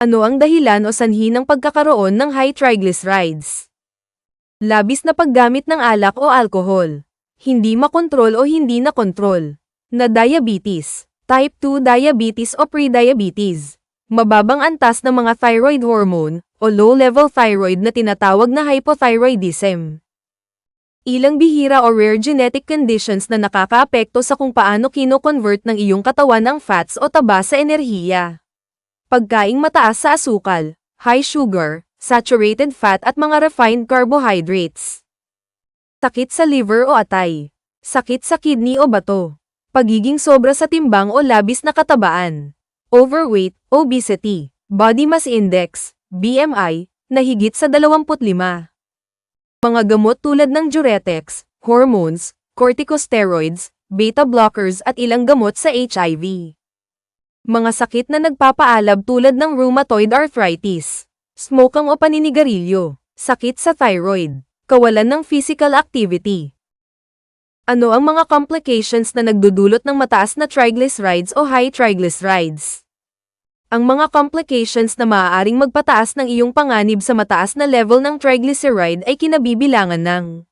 Ano ang dahilan o sanhi ng pagkakaroon ng high triglycerides? Labis na paggamit ng alak o alkohol. Hindi makontrol o hindi nakontrol. Na diabetes, type 2 diabetes o prediabetes. Mababang antas ng mga thyroid hormone, o low-level thyroid na tinatawag na hypothyroidism. Ilang bihira o rare genetic conditions na nakakaapekto sa kung paano kino-convert ng iyong katawan ang fats o taba sa enerhiya. Pagkaing mataas sa asukal, high sugar, saturated fat at mga refined carbohydrates. Sakit sa liver o atay. Sakit sa kidney o bato. Pagiging sobra sa timbang o labis na katabaan. Overweight, obesity, body mass index, BMI, na higit sa 25. Mga gamot tulad ng diuretics, hormones, corticosteroids, beta blockers at ilang gamot sa HIV. Mga sakit na nagpapaalab tulad ng rheumatoid arthritis, smoking o paninigarilyo, sakit sa thyroid, kawalan ng physical activity. Ano ang mga complications na nagdudulot ng mataas na triglycerides o high triglycerides? Ang mga complications na maaaring magpataas ng iyong panganib sa mataas na level ng triglyceride ay kinabibilangan ng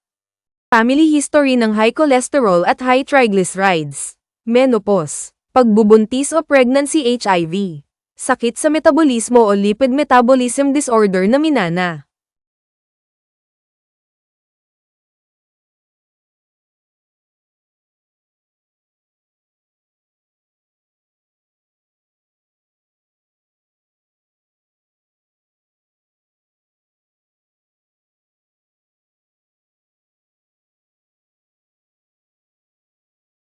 family history ng high cholesterol at high triglycerides, menopause, pagbubuntis o pregnancy HIV, sakit sa metabolismo o lipid metabolism disorder na minana.